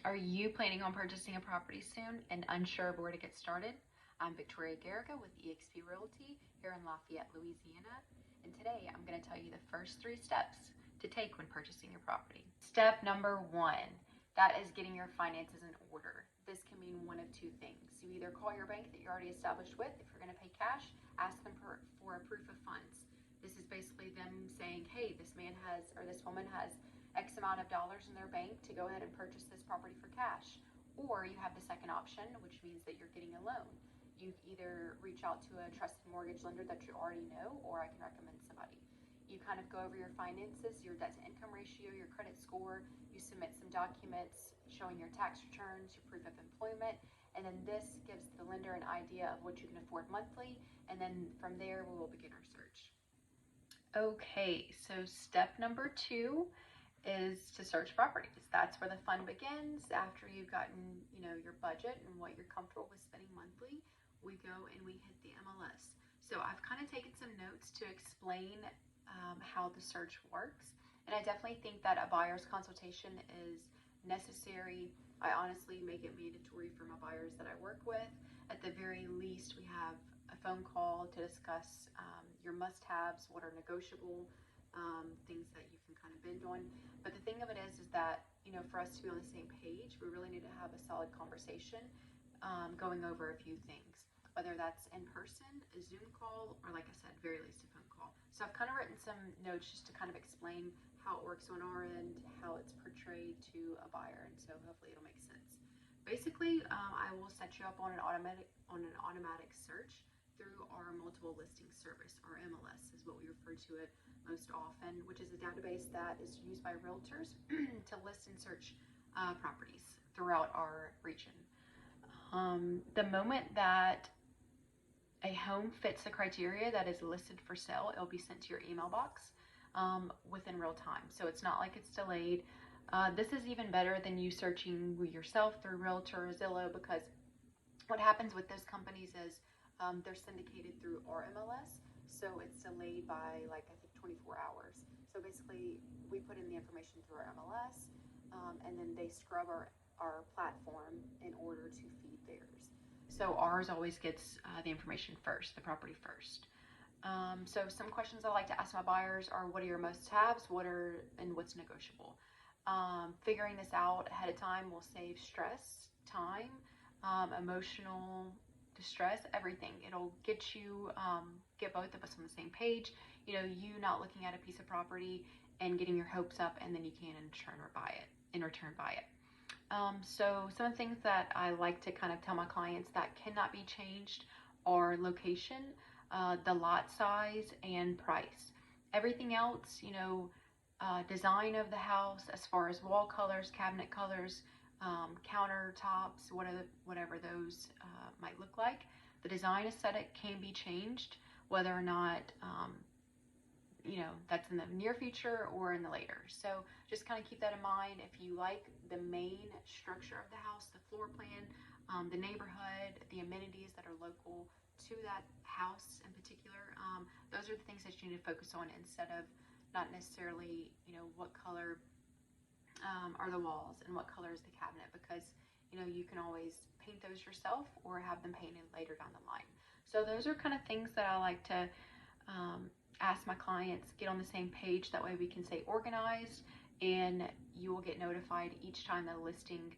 Are you planning on purchasing a property soon and unsure of where to get started? I'm Victoria Garriga with eXp Realty here in Lafayette, Louisiana, and today I'm going to tell you the first 3 steps to take when purchasing your property. Step number 1, that is getting your finances in order. This can mean one of 2 things. You either call your bank that you're already established with. If you're going to pay cash, ask them for a proof of funds. This is basically them saying, hey, this man has, or this woman has X amount of dollars in their bank to go ahead and purchase this property for cash. Or you have the second option, which means that you're getting a loan. You either reach out to a trusted mortgage lender that you already know, or I can recommend somebody. You kind of go over your finances, your debt to income ratio, your credit score. You submit some documents showing your tax returns, your proof of employment, and then this gives the lender an idea of what you can afford monthly, and then from there we will begin our search. Okay, so step number 2 is to search properties. That's where the fun begins. After you've gotten, your budget and what you're comfortable with spending monthly, we go and we hit the MLS. So I've kind of taken some notes to explain how the search works. And I definitely think that a buyer's consultation is necessary. I honestly make it mandatory for my buyers that I work with. At the very least, we have a phone call to discuss your must-haves, what are negotiable, things that you can kind of bend on. But the thing of it is that, for us to be on the same page, we really need to have a solid conversation going over a few things, whether that's in person, a Zoom call, or like I said, very least a phone call. So I've kind of written some notes just to kind of explain how it works on our end, how it's portrayed to a buyer, and so hopefully it'll make sense. Basically, I will set you up on an automatic search through our multiple listing service, or MLS is what we refer to it most often, which is a database that is used by realtors to list and search properties throughout our region. The moment that a home fits the criteria that is listed for sale, it'll be sent to your email box within real time. So it's not like it's delayed. This is even better than you searching yourself through Realtor or Zillow, because what happens with those companies is they're syndicated through our MLS, so it's delayed by I think 24 hours. So basically we put in the information through our MLS, and then they scrub our platform in order to feed theirs. So ours always gets the information first, the property first. So some questions I like to ask my buyers are, what are your must-haves, and what's negotiable? Figuring this out ahead of time will save stress, time, emotional distress, everything. It'll get both of us on the same page. You not looking at a piece of property and getting your hopes up, and then you can't in return buy it. So some of the things that I like to kind of tell my clients that cannot be changed are location, the lot size, and price. Everything else, design of the house as far as wall colors, cabinet colors, countertops, whatever those might look like. The design aesthetic can be changed, whether or not that's in the near future or in the later. So just kind of keep that in mind. If you like the main structure of the house, the floor plan, the neighborhood, the amenities that are local to that house in particular, those are the things that you need to focus on, instead of not necessarily what color are the walls and what color is the cabinet, because you can always paint those yourself or have them painted later down the line. So those are kind of things that I like to ask my clients, get on the same page. That way we can stay organized, and you will get notified each time the listing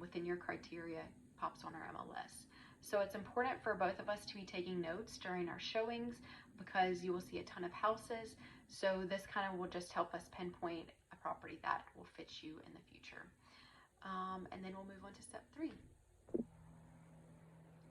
within your criteria pops on our MLS. So it's important for both of us to be taking notes during our showings, because you will see a ton of houses. So this kind of will just help us pinpoint a property that will fit you in the future. And then we'll move on to step 3.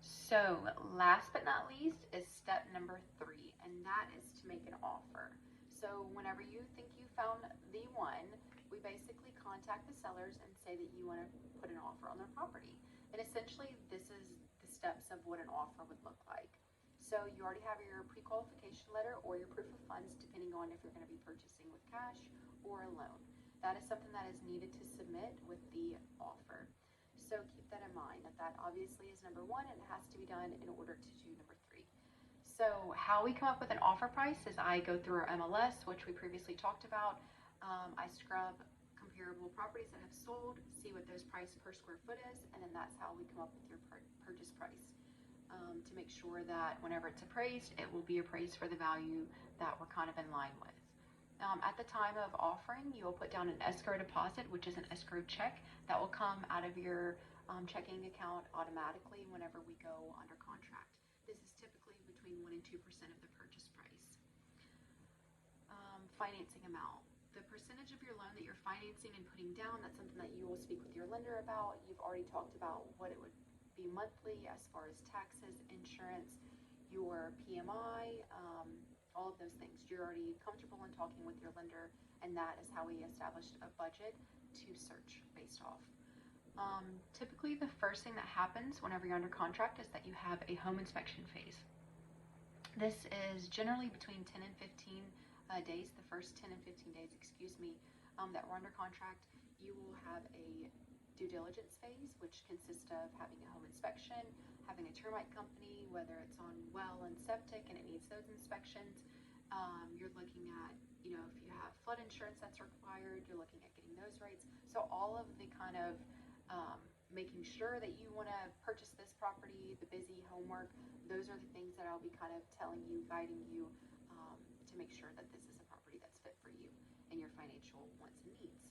So last but not least is step number 3, and that is to make an offer. So whenever you think you found the one, we basically contact the sellers and say that you want to put an offer on their property. And essentially this is the steps of what an offer would look like. So you already have your pre-qualification letter or your proof of funds, depending on if you're going to be purchasing with cash or a loan. That is something that is needed to submit with the offer. So keep that in mind, that obviously is number 1, and it has to be done in order to do number 3. So how we come up with an offer price is I go through our MLS, which we previously talked about. I scrub comparable properties that have sold, see what those price per square foot is, and then that's how we come up with your purchase price. To make sure that whenever it's appraised, it will be appraised for the value that we're kind of in line with. At the time of offering, you will put down an escrow deposit, which is an escrow check that will come out of your checking account automatically whenever we go under contract. This is typically between 1 and 2% of the purchase price. Financing amount. The percentage of your loan that you're financing and putting down, that's something that you will speak with your lender about. You've already talked about what it would be monthly as far as taxes, insurance, your PMI, all of those things. You're already comfortable in talking with your lender, and that is how we established a budget to search based off. Typically the first thing that happens whenever you're under contract is that you have a home inspection phase. This is generally between 10 and 15 days, the first 10 and 15 days, that we're under contract. You will have a due diligence phase, which consists of having a home inspection, having a termite company, whether it's on well and septic and it needs those inspections. You're looking at, if you have flood insurance that's required, you're looking at getting those rates. So all of the kind of making sure that you want to purchase this property, the busy homework, those are the things that I'll be kind of telling you, guiding you to make sure that this is a property that's fit for you and your financial wants and needs.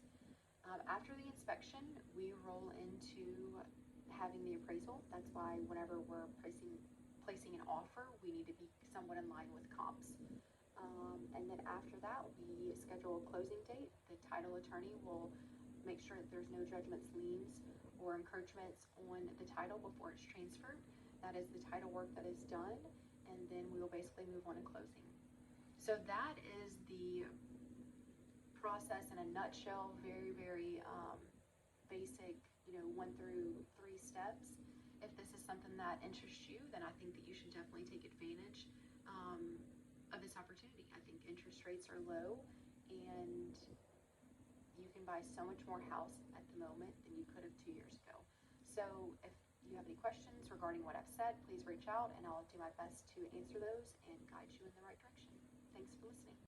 After the inspection, we roll into having the appraisal. That's why whenever we're placing an offer, we need to be somewhat in line with comps. And then after that, we schedule a closing date. The title attorney will make sure that there's no judgments, liens, or encroachments on the title before it's transferred. That is the title work that is done, and then we will basically move on to closing. So that is the process in a nutshell, very, very basic, 1 through 3 steps. If this is something that interests you, then I think that you should definitely take advantage of this opportunity. I think interest rates are low, and you can buy so much more house at the moment than you could have 2 years ago. So if you have any questions regarding what I've said, please reach out and I'll do my best to answer those and guide you in the right direction. Thanks for listening.